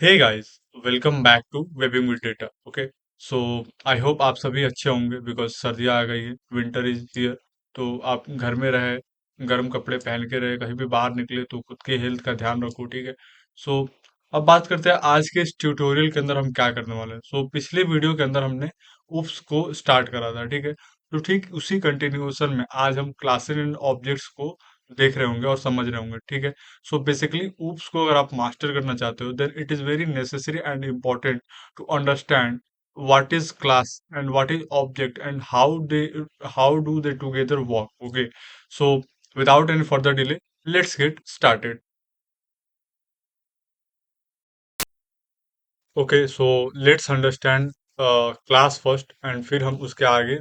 Hey guys, welcome back to webbing with data. Okay, so I hope आप सभी अच्छे होंगे बिकॉज सर्दियाँ आ गई है, विंटर इज हियर। तो आप घर में रहे, गर्म कपड़े पहन के रहे, कहीं भी बाहर निकले तो खुद के हेल्थ का ध्यान रखो, ठीक है। सो अब बात करते हैं आज के इस ट्यूटोरियल के अंदर हम क्या करने वाले हैं। पिछले वीडियो के अंदर हमने उप्स को स्टार्ट करा था, ठीक है। तो ठीक उसी कंटिन्यूएशन में आज हम क्लासेस एंड ऑब्जेक्ट्स को देख रहे होंगे और समझ रहे होंगे, ठीक है। बेसिकली ऊप्स को अगर आप मास्टर करना चाहते हो then it is very necessary and important to understand what is class and what is object and how do they together work. Okay, so without any further delay, let's get started. Okay, so let's understand class first and फिर हम उसके आगे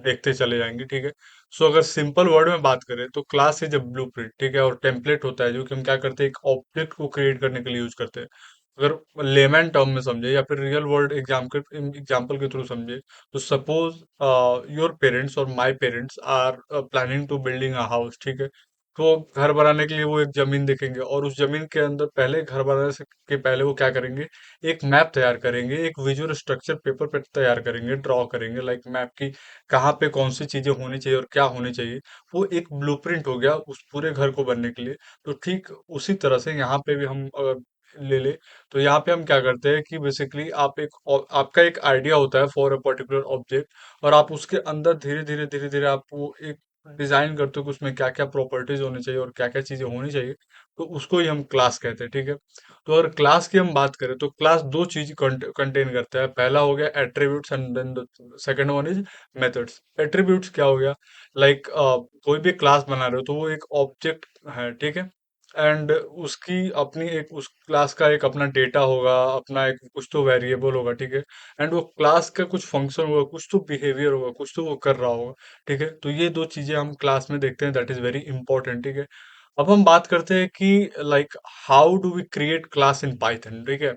देखते चले जाएंगे, ठीक है। अगर सिंपल वर्ड में बात करें तो क्लास इज अ ब्लूप्रिंट, ठीक है, और टेम्पलेट होता है जो कि हम क्या करते हैं, एक ऑब्जेक्ट को क्रिएट करने के लिए यूज करते हैं। अगर लेमैन टर्म में समझे या फिर रियल वर्ल्ड एग्जाम्पल के थ्रू समझे, तो सपोज योर पेरेंट्स और my parents are planning to building a house, ठीक है। तो घर बनाने के लिए वो एक जमीन देखेंगे और उस जमीन के अंदर पहले घर बनाने से के पहले वो क्या करेंगे, एक मैप तैयार करेंगे, एक विजुअल स्ट्रक्चर पेपर पे तैयार करेंगे, ड्रॉ करेंगे, लाइक मैप की कहाँ पे कौन सी चीजें होनी चाहिए और क्या होनी चाहिए। वो एक ब्लूप्रिंट हो गया उस पूरे घर को बनने के लिए। तो ठीक उसी तरह से यहाँ पे भी हम अगर ले ले, तो यहाँ पे हम क्या करते हैं कि बेसिकली आपका एक आइडिया होता है फॉर अ पर्टिकुलर ऑब्जेक्ट, और आप उसके अंदर धीरे धीरे आप वो एक डिजाइन करते हो कि उसमें क्या क्या प्रॉपर्टीज होनी चाहिए और क्या क्या चीजें होनी चाहिए। तो उसको ही हम क्लास कहते हैं, ठीक है। तो अगर क्लास की हम बात करें तो क्लास दो चीज कंटेन करता है। पहला हो गया attributes and then the second one is methods. Attributes क्या हो गया, लाइक कोई भी क्लास बना रहे हो तो वो एक ऑब्जेक्ट है, ठीक है। एंड उसकी अपनी एक उस क्लास का एक अपना डेटा होगा, अपना एक कुछ तो वेरिएबल होगा, ठीक है। एंड वो क्लास का कुछ फंक्शन होगा, कुछ तो बिहेवियर होगा, कुछ तो वो कर रहा होगा, ठीक है। तो ये दो चीजें हम क्लास में देखते हैं, दैट इज वेरी इंपॉर्टेंट, ठीक है। अब हम बात करते हैं कि like how do we create class in Python, ठीक है।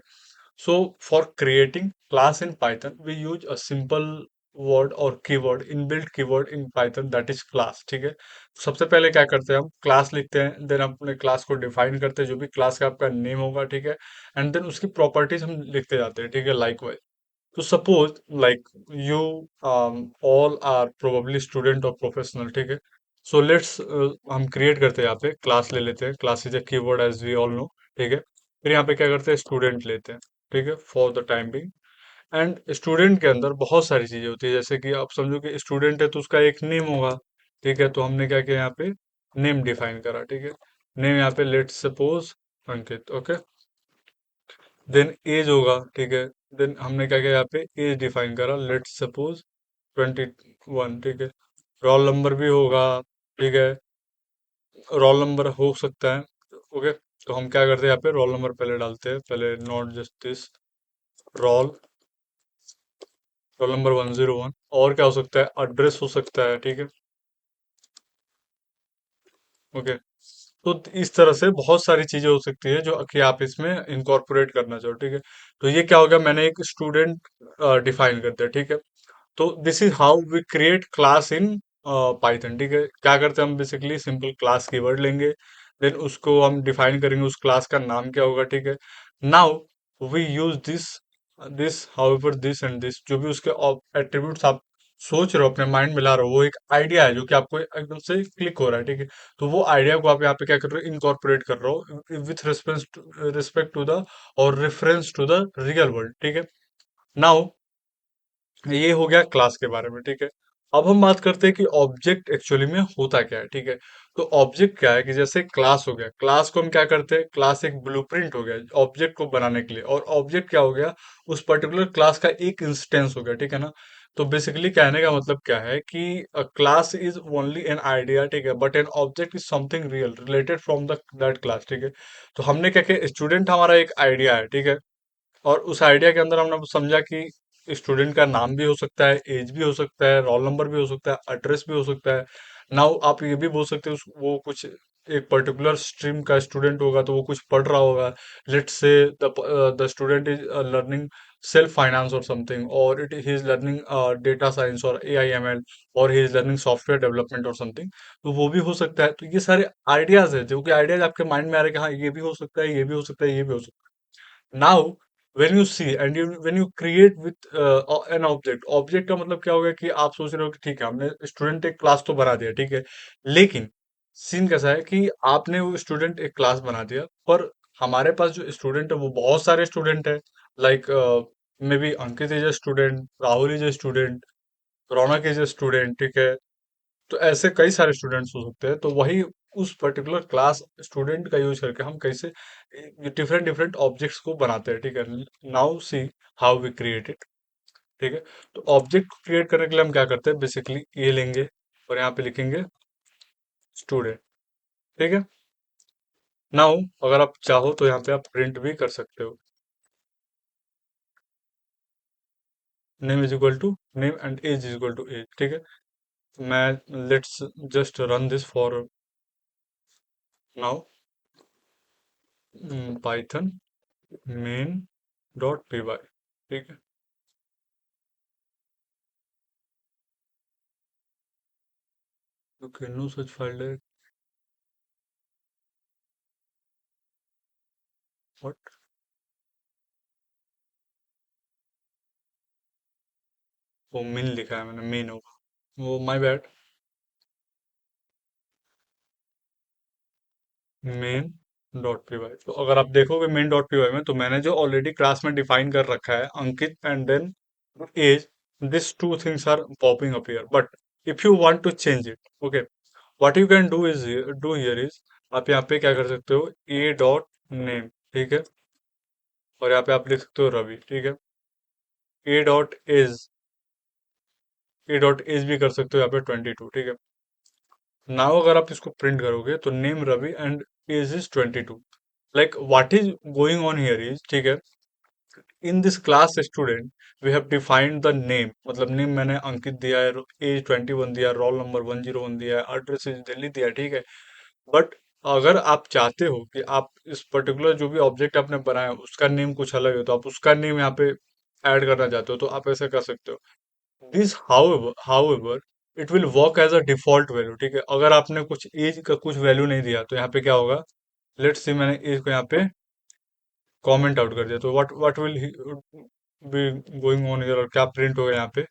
For creating class in Python we use a simple word और keyword, inbuilt keyword in Python, that is class, ठीक है। सबसे पहले क्या करते हैं, हम क्लास लिखते हैं, देन अपने क्लास को डिफाइन करते हैं, जो भी क्लास का आपका नेम होगा, ठीक है। एंड देन उसकी प्रॉपर्टीज हम लिखते जाते हैं, ठीक है, लाइक वाइज। तो suppose like you all are probably student और प्रोफेशनल, ठीक है। लेट्स हम क्रिएट करते हैं, यहाँ पे क्लास ले लेते हैं, class is a keyword as we all know, ठीक है। फिर यहाँ पे क्या करते हैं, स्टूडेंट लेते हैं, ठीक है, for the time being. And student के अंदर बहुत सारी चीजें होती है, जैसे कि आप समझो कि स्टूडेंट है तो उसका एक नेम होगा, ठीक है। तो हमने क्या किया, यहाँ पे नेम डिफाइन करा, ठीक है। नेम यहाँ पे let's suppose Ankit, okay. Then age होगा, ठीक है। देन हमने क्या किया, यहाँ पे एज डिफाइन करा, लेट्स सपोज 21, ठीक है। रोल नंबर भी होगा, ठीक है, रोल नंबर हो सकता है, ओके। तो हम क्या करते हैं, यहाँ पे रोल नंबर पहले डालते हैं, पहले not just this, roll roll number 101। और क्या हो सकता है, एड्रेस हो सकता है, ठीक है, ओके। तो इस तरह से बहुत सारी चीजें हो सकती है जो कि आप इसमें इनकॉर्पोरेट करना चाहो, ठीक है। तो ये क्या हो गया, मैंने एक स्टूडेंट डिफाइन कर दिया, ठीक है। तो this is how we create class in Python, ठीक है। क्या करते हैं हम, बेसिकली सिंपल क्लास कीवर्ड लेंगे, देन उसको हम डिफाइन करेंगे, उस क्लास का नाम क्या होगा, ठीक है। Now we use this this however this and this, जो भी उसके एट्रीब्यूट्स आप सोच रहे हो, अपने माइंड में ला रहे हो, वो एक आइडिया है जो कि आपको एकदम से क्लिक हो रहा है, ठीक है। तो वो आइडिया को आप यहाँ पे क्या कर रहे हो, इनकॉर्पोरेट कर रहे हो विथ रिस्पेक्ट टू द और reference to the real world, ठीक है। नाउ ये हो गया क्लास के बारे में, ठीक है। अब हम बात करते हैं कि ऑब्जेक्ट एक्चुअली में होता क्या है, ठीक है। तो ऑब्जेक्ट क्या है कि जैसे क्लास हो गया, क्लास को हम क्या करते हैं, क्लास एक ब्लूप्रिंट हो गया ऑब्जेक्ट को बनाने के लिए, और ऑब्जेक्ट क्या हो गया, उस पर्टिकुलर क्लास का एक इंस्टेंस हो गया, ठीक है ना। तो बेसिकली कहने का मतलब क्या है कि class is only an idea, ठीक है, but an object is something real related from the that class, ठीक है। तो हमने क्या किया, स्टूडेंट हमारा एक आइडिया है, ठीक है। और उस आइडिया के अंदर हमने समझा कि स्टूडेंट का नाम भी हो सकता है, एज भी हो सकता है, रोल नंबर भी हो सकता है, एड्रेस भी हो सकता है। नाउ आप ये भी बोल सकते हो वो कुछ एक पर्टिकुलर स्ट्रीम का स्टूडेंट होगा तो वो कुछ पढ़ रहा होगा। Let's say the student is learning self finance और समथिंग, और it he is learning data science और AI ML, और he is learning software development और समथिंग। तो वो भी हो सकता है। तो ये सारे आइडियाज है जो कि आइडियाज आपके माइंड में आ रहे हैं कि हाँ ये भी हो सकता है, ये भी हो सकता है, ये भी हो सकता है। Now when you see and you when you create with an object, object का मतलब क्या होगा कि आप सोच रहे हो कि ठीक है हमने स्टूडेंट एक क्लास तो बना दिया, ठीक है, लेकिन सीन कैसा है कि आपने वो स्टूडेंट एक क्लास बना दिया, पर हमारे पास जो स्टूडेंट है वो बहुत सारे स्टूडेंट है, like may be Ankit is a student, Rahul is a student, Raunak is a student, ठीक है। तो ऐसे कई सारे स्टूडेंट्स हो सकते हैं, तो वही उस पर्टिकुलर क्लास स्टूडेंट का यूज करके हम कैसे डिफरेंट डिफरेंट ऑब्जेक्ट्स को बनाते हैं, ठीक है। Now see how we create it, ठीक है। तो ऑब्जेक्ट को क्रिएट करने के लिए हम क्या करते हैं, बेसिकली ये लेंगे और यहाँ पे लिखेंगे स्टूडेंट, ठीक है। नाउ अगर आप चाहो तो यहाँ पे आप प्रिंट भी कर सकते हो, name is equal to name and age is equal to age, ठीक है। मैं let's just run this for now, Python main dot P Y, ठीक है। ओके, नो सच फाइल है, व्हाट, वो मेन लिखा है मैंने, मेन होगा वो, my bad. Main dot P Y, तो अगर आप देखोगे मेन डॉट पी वाई में, तो मैंने जो ऑलरेडी क्लास में डिफाइन कर रखा है Ankit and then age, this two things are popping up here, but if you want to change it, okay, what you can do here is, आप यहाँ पे क्या कर सकते हो, ए डॉट नेम, ठीक है, और यहाँ पे आप लिख सकते हो रवि, ठीक है। ए dot is, A dot is भी कर सकते हो यहाँ पे 22, ठीक है। नाउ अगर आप इसको प्रिंट करोगे तो name Ravi and age is 22, like what is going on here is, ठीक है, in this class student we have defined the name, मतलब नेम मैंने अंकित दिया है, एज 21 दिया है, रोल नंबर 101 दिया है, एड्रेस इज दिल्ली दिया है, ठीक है। बट अगर आप चाहते हो कि आप इस पर्टिकुलर जो भी ऑब्जेक्ट आपने बनाया उसका नेम कुछ अलग है, तो आप उसका नेम यहाँ पे ऐड करना चाहते हो, तो आप ऐसा कर सकते हो। This however it will work as a default value, ठीक है। अगर आपने कुछ एज का कुछ वैल्यू नहीं दिया तो यहाँ पे क्या होगा, लेट्स सी मैंने एज को यहाँ पे कमेंट आउट कर दिया, तो what will be going on here, और क्या प्रिंट होगा यहाँ पे,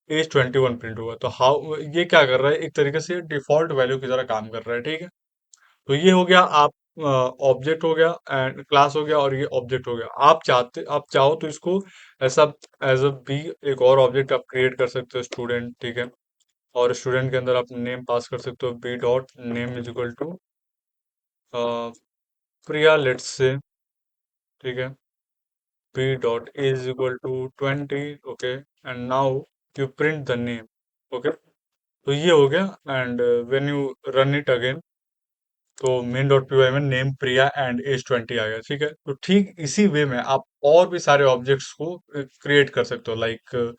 एज 21 प्रिंट होगा। तो हाउ ये क्या कर रहा है, एक तरीके से डिफॉल्ट वैल्यू की तरह काम कर रहा है, ठीक है। तो ये हो गया, आप ऑब्जेक्ट हो गया एंड क्लास हो गया, और ये ऑब्जेक्ट हो गया। आप चाहो तो इसको ऐसा एज अ बी एक और ऑब्जेक्ट आप क्रिएट कर सकते हो, स्टूडेंट, ठीक है। और स्टूडेंट के अंदर आप नेम पास कर सकते हो, B dot name is equal to Priya, let's say, ठीक है। B dot is equal to 20, okay, and now you print the name, okay. तो ये हो गया, and when you run it again, तो मेन डॉट पी वाई में name Priya and age 20 आ गया, ठीक है। तो ठीक इसी वे में आप और भी सारे ऑब्जेक्ट्स को क्रिएट कर सकते हो, like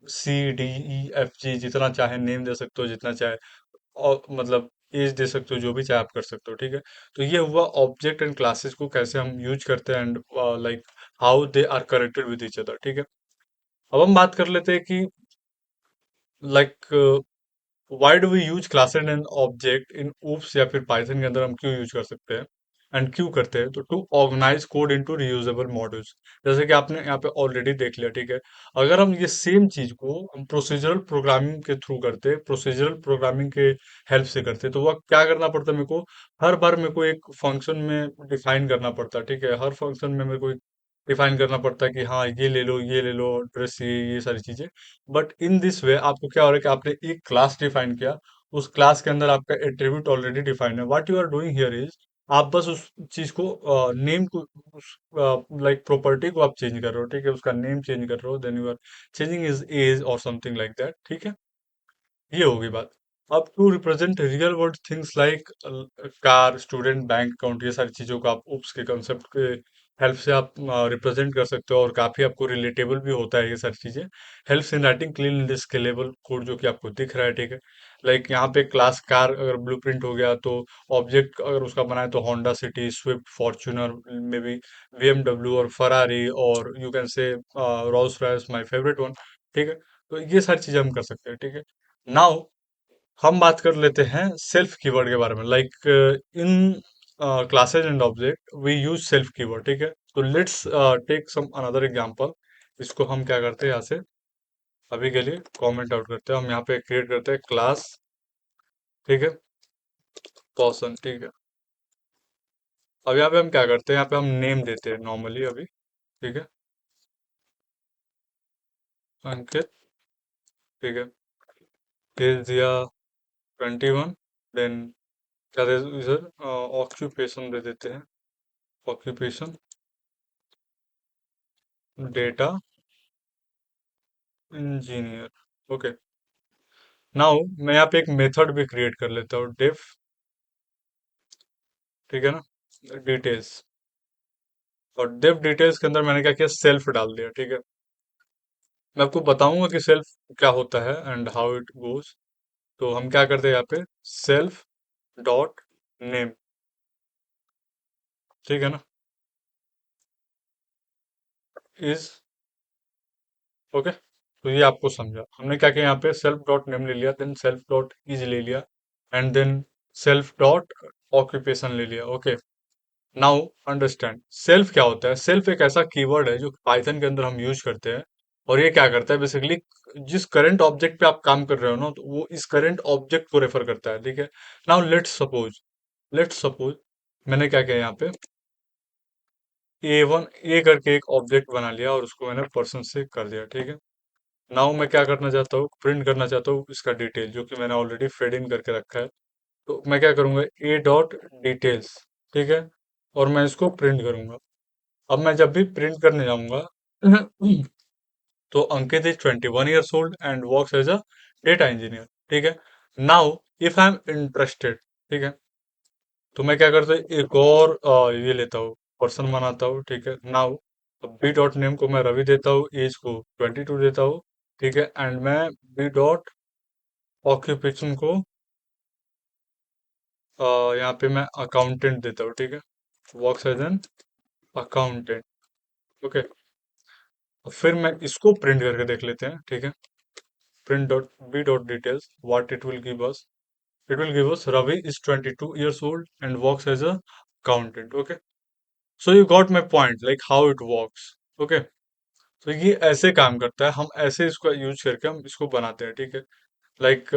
C D E F G, जितना चाहे नेम दे सकते हो, जितना चाहे, और मतलब एज दे सकते हो, जो भी चाहे आप कर सकते हो, ठीक है। तो ये हुआ ऑब्जेक्ट एंड क्लासेस को कैसे हम यूज करते हैं, and like how they are connected with each other, ठीक है। अब हम बात कर लेते हैं कि like why do we use classes and object in OOPs, या फिर पाइथन के अंदर हम क्यों यूज कर सकते हैं एंड क्यों करते हैं, तो to organize code into reusable modules, जैसे कि आपने यहाँ पे ऑलरेडी देख लिया, ठीक है। अगर हम ये सेम चीज को हम प्रोसीजरल प्रोग्रामिंग के थ्रू करते, प्रोसीजरल प्रोग्रामिंग के हेल्प से करते, तो वह क्या करना पड़ता है मेरे को, हर बार मेरे को एक फंक्शन में डिफाइन करना पड़ता है, ठीक है। हर फंक्शन में मेरे को डिफाइन करना पड़ता है कि हाँ ये ले लो ड्रेस, ये सारी चीजें। बट इन दिस वे आपको क्या हो रहा है कि आपने एक क्लास डिफाइन किया, उस क्लास के अंदर आपका एट्रीब्यूट ऑलरेडी डिफाइंड है, what you are doing here is, आप बस उस चीज को नेम को, उस लाइक प्रॉपर्टी को आप चेंज कर रहे हो, ठीक है, उसका नेम चेंज कर रहे हो, then you are changing is age और समथिंग लाइक दैट, ठीक है। ये होगी बात। अब to represent real world things like car, student, bank account, ये सारी चीजों को आप उप्स के कंसेप्ट के हेल्प से आप रिप्रेजेंट कर सकते हो, और काफी आपको रिलेटेबल भी होता है ये सारी चीजें। Helps in writing clean and scalable code, जो कि आपको दिख रहा है, ठीक है। लाइक यहाँ पे क्लास कार अगर ब्लूप्रिंट हो गया, तो ऑब्जेक्ट अगर उसका बनाए तो Honda city, Swift, Fortuner, may be BMW और फरारी, और you can say Rolls Royce, my favourite one, ठीक है। तो ये सारी चीजें हम कर सकते हैं, ठीक है। नाउ हम बात कर लेते हैं सेल्फ कीवर्ड के बारे में, like in classes and object we use self keyword, ठीक है। तो let's take some another example. इसको हम क्या करते हैं यहाँ से, अभी के लिए कमेंट आउट करते हैं। हम यहाँ पे क्रिएट करते हैं क्लास, ठीक है, पर्सन, ठीक है। अब यहाँ पे हम क्या करते हैं, यहाँ पे हम नेम देते हैं नॉर्मली अभी, ठीक है, अंकित, ठीक है, एज दिया 21, देन क्या दे इधर, ऑक्यूपेशन दे देते हैं, occupation, data engineer, okay. Now मैं यहाँ पे एक मेथड भी क्रिएट कर लेता हूँ, डिफ, ठीक है ना, डिटेल्स। और डिफ डिटेल्स के अंदर मैंने क्या किया, सेल्फ डाल दिया, ठीक है। मैं आपको बताऊंगा कि सेल्फ क्या होता है एंड हाउ इट गोज। तो हम क्या करते हैं यहाँ पे, सेल्फ डॉट नेम, ठीक है ना, इज, ओके। तो ये आपको समझा हमने क्या किया, यहाँ पे सेल्फ डॉट नेम ले लिया, देन सेल्फ डॉट इज ले लिया, and then self dot occupation ले लिया, ओके। नाउ अंडरस्टैंड सेल्फ क्या होता है। सेल्फ एक ऐसा कीवर्ड है जो पाइथन के अंदर हम यूज करते हैं, और ये क्या करता है बेसिकली, जिस करंट ऑब्जेक्ट पे आप काम कर रहे हो ना, तो वो इस करंट ऑब्जेक्ट को रेफर करता है, ठीक है। नाउ लेट्स सपोज मैंने क्या किया यहाँ पे, A1 ए करके एक ऑब्जेक्ट बना लिया और उसको मैंने पर्सन से कर दिया, ठीक है। नाउ मैं क्या करना चाहता हूँ, प्रिंट करना चाहता हूँ इसका डिटेल, जो कि मैंने ऑलरेडी फेड इन करके रखा है। तो मैं क्या करूंगा, ए डॉट डिटेल्स, ठीक है, और मैं इसको प्रिंट करूंगा। अब मैं जब भी प्रिंट करने जाऊंगा तो Ankit is 21 years old and works as a data engineer, ठीक है। Now if I am interested, ठीक है, तो मैं क्या करता हूँ, एक और ये लेता हूँ, पर्सन बनाता हूँ, ठीक है। नाउ बी डॉट नेम को मैं रवि देता हूँ, एज को 22 देता हूँ, ठीक है, एंड मैं बी डॉट ऑक्यूपेशन को यहाँ पे मैं अकाउंटेंट देता हूँ, ठीक है, works as an accountant, okay. फिर मैं इसको प्रिंट करके देख लेते हैं, ठीक है। Print dot B dot details, what it will give us, it will give us Ravi is 22 years old and works as a accountant, okay. So you got my point, like how it works, okay. तो ये ऐसे काम करता है, हम ऐसे इसको use करके हम इसको बनाते हैं, ठीक है। लाइक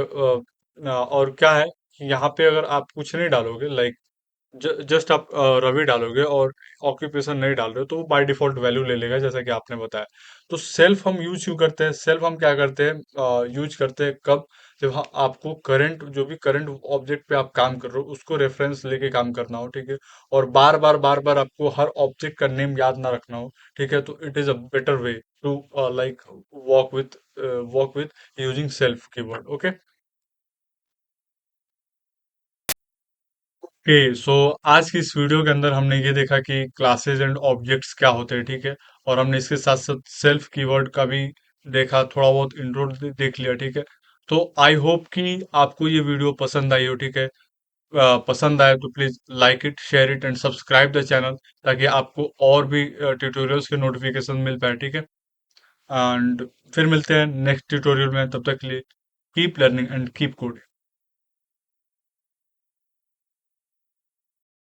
और क्या है कि यहाँ पे अगर आप कुछ नहीं डालोगे, लाइक जस्ट आप रवि डालोगे और ऑक्यूपेशन नहीं डाल रहे हो, तो वो बाय डिफॉल्ट वैल्यू ले लेगा, जैसा कि आपने बताया। तो सेल्फ हम यूज क्यों करते हैं, सेल्फ हम क्या करते हैं, यूज करते हैं कब, जब आपको करंट, जो भी करंट ऑब्जेक्ट पे आप काम कर रहे हो उसको रेफरेंस लेके काम करना हो, ठीक है। और बार बार आपको हर ऑब्जेक्ट का नेम याद ना रखना हो, ठीक है। तो it is a better way to like work with work with using self keyword, okay. Okay, so आज की इस वीडियो के अंदर हमने ये देखा कि क्लासेस एंड ऑब्जेक्ट्स क्या होते हैं, ठीक है। और हमने इसके साथ साथ सेल्फ कीवर्ड का भी देखा, थोड़ा बहुत इंट्रो देख लिया, ठीक है। तो आई होप कि आपको ये वीडियो पसंद आई हो, ठीक है। पसंद आए तो please like it, share it and subscribe the channel, ताकि आपको और भी ट्यूटोरियल्स के नोटिफिकेशन मिल पाए, ठीक है। एंड फिर मिलते हैं नेक्स्ट ट्यूटोरियल में, तब तक के लिए keep learning and keep coding.